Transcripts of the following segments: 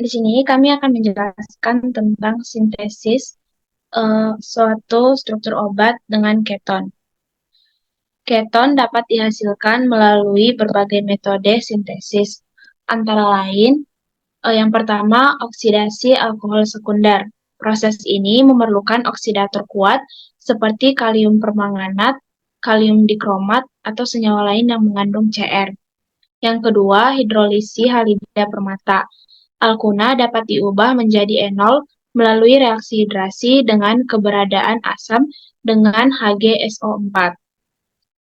Di sini kami akan menjelaskan tentang sintesis suatu struktur obat dengan keton. Keton dapat dihasilkan melalui berbagai metode sintesis, antara lain yang pertama oksidasi alkohol sekunder. Proses ini memerlukan oksidator kuat seperti kalium permanganat, kalium dikromat, atau senyawa lain yang mengandung Cr. Yang kedua, hidrolisi halida permata. Alkuna dapat diubah menjadi enol melalui reaksi hidrasi dengan keberadaan asam dengan HgSO4.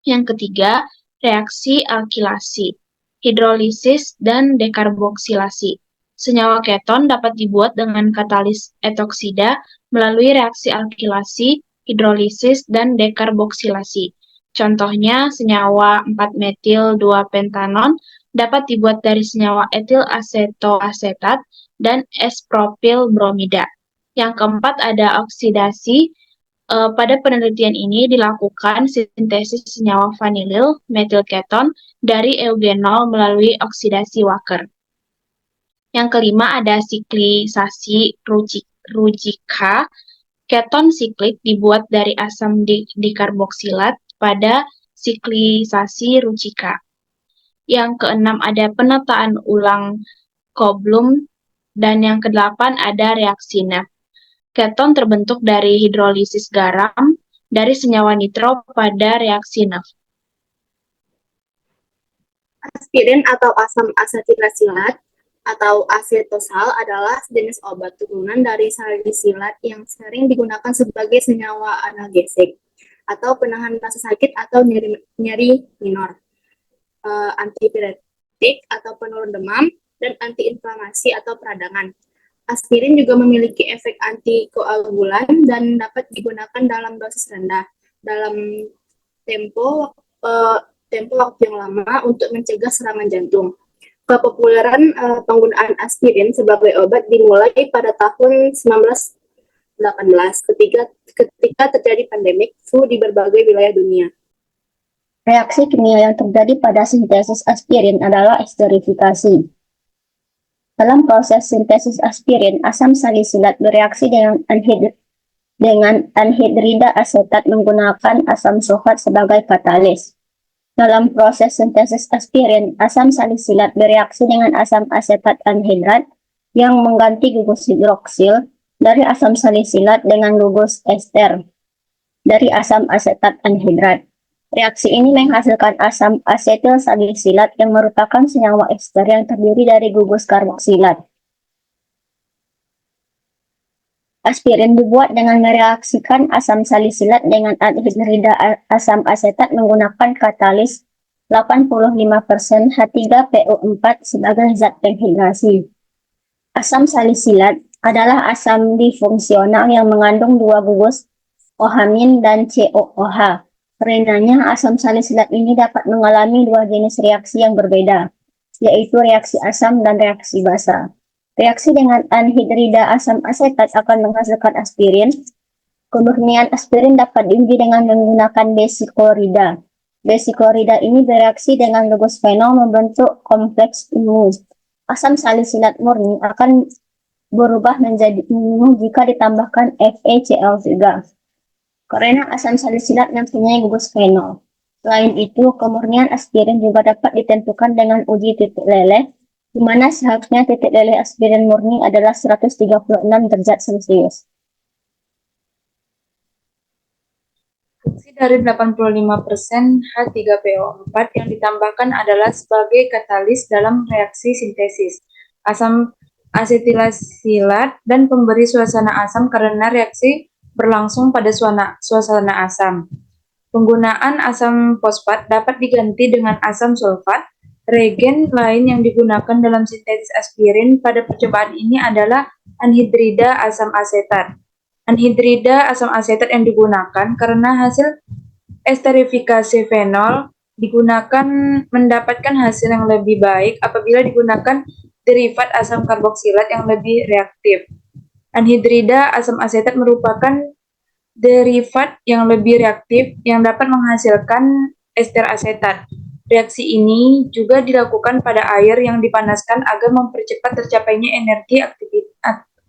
Yang ketiga, reaksi alkilasi, hidrolisis, dan dekarboksilasi. Senyawa keton dapat dibuat dengan katalis etoksida melalui reaksi alkilasi, hidrolisis, dan dekarboksilasi. Contohnya, senyawa 4-metil-2-pentanon dapat dibuat dari senyawa etil asetoasetat dan S-propil bromida. Yang keempat ada oksidasi. Pada penelitian ini dilakukan sintesis senyawa vanilil metilketon dari eugenol melalui oksidasi Walker. Yang kelima ada siklisasi Rujika. Keton siklik dibuat dari asam dikarboksilat pada siklisasi Rujika. Yang keenam ada penataan ulang Coulomb, dan yang kedelapan ada reaksi NEF. Keton terbentuk dari hidrolisis garam dari senyawa nitro pada reaksi NEF. Aspirin atau asam asetilasilat atau asetosal adalah jenis obat turunan dari salisilat yang sering digunakan sebagai senyawa analgesik atau penahan rasa sakit atau nyeri minor, antipiretik atau penurun demam, dan antiinflamasi atau peradangan. Aspirin juga memiliki efek antikoagulan dan dapat digunakan dalam dosis rendah dalam tempo waktu yang lama untuk mencegah serangan jantung. Kepopuleran penggunaan aspirin sebagai obat dimulai pada tahun 1918 ketika terjadi pandemik flu di berbagai wilayah dunia. Reaksi kimia yang terjadi pada sintesis aspirin adalah esterifikasi. Dalam proses sintesis aspirin, asam salisilat bereaksi dengan anhidrida asetat menggunakan asam sulfat sebagai katalis. Dalam proses sintesis aspirin, asam salisilat bereaksi dengan asam asetat anhidrat yang mengganti gugus hidroksil dari asam salisilat dengan gugus ester dari asam asetat anhidrat. Reaksi ini menghasilkan asam asetil salisilat yang merupakan senyawa ester yang terdiri dari gugus karboksilat. Aspirin dibuat dengan mereaksikan asam salisilat dengan anhidrida asam asetat menggunakan katalis 85% H3PO4 sebagai zat penghidrasi. Asam salisilat adalah asam difungsional yang mengandung dua gugus OH- dan COOH. Karenanya, asam salisilat ini dapat mengalami dua jenis reaksi yang berbeda, yaitu reaksi asam dan reaksi basa. Reaksi dengan anhidrida asam asetat akan menghasilkan aspirin. Kemurnian aspirin dapat diuji dengan menggunakan besiklorida. Besiklorida ini bereaksi dengan gugus fenol membentuk kompleks immun. Asam salisilat murni akan berubah menjadi immun jika ditambahkan FeCl3. Karena asam salisilat mempunyai gugus fenol. Selain itu, kemurnian aspirin juga dapat ditentukan dengan uji titik leleh, di mana seharusnya titik leleh aspirin murni adalah 136 derajat Celcius. Fungsi dari 85% H3PO4 yang ditambahkan adalah sebagai katalis dalam reaksi sintesis asam asetilasilat dan pemberi suasana asam karena reaksi berlangsung pada suasana asam. Penggunaan asam fosfat dapat diganti dengan asam sulfat. Reagen lain yang digunakan dalam sintesis aspirin pada percobaan ini adalah anhidrida asam asetat. Anhidrida asam asetat yang digunakan karena hasil esterifikasi fenol digunakan mendapatkan hasil yang lebih baik apabila digunakan derivat asam karboksilat yang lebih reaktif. Anhidrida asam asetat merupakan derivat yang lebih reaktif yang dapat menghasilkan ester asetat. Reaksi ini juga dilakukan pada air yang dipanaskan agar mempercepat tercapainya energi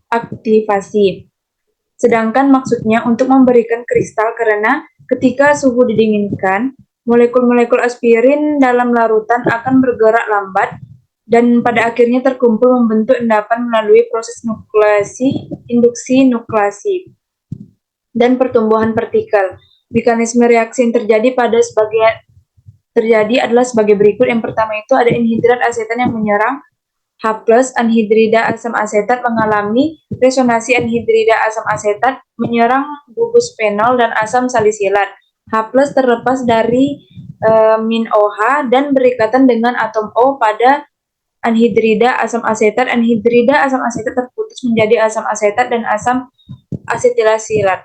aktivasi. Sedangkan maksudnya untuk memberikan kristal karena ketika suhu didinginkan, molekul-molekul aspirin dalam larutan akan bergerak lambat dan pada akhirnya terkumpul membentuk endapan melalui proses nukleasi, induksi nukleasi, dan pertumbuhan partikel. Mekanisme reaksi yang terjadi adalah sebagai berikut. Yang pertama itu ada anhidrat asetan yang menyerang H+, anhidrida asam asetat mengalami resonansi anhidrida asam asetat menyerang gugus fenol dan asam salisilat. H+ terlepas dari min OH dan berikatan dengan atom O pada anhidrida asam asetat. Anhidrida asam asetat terputus menjadi asam asetat dan asam asetilasilat.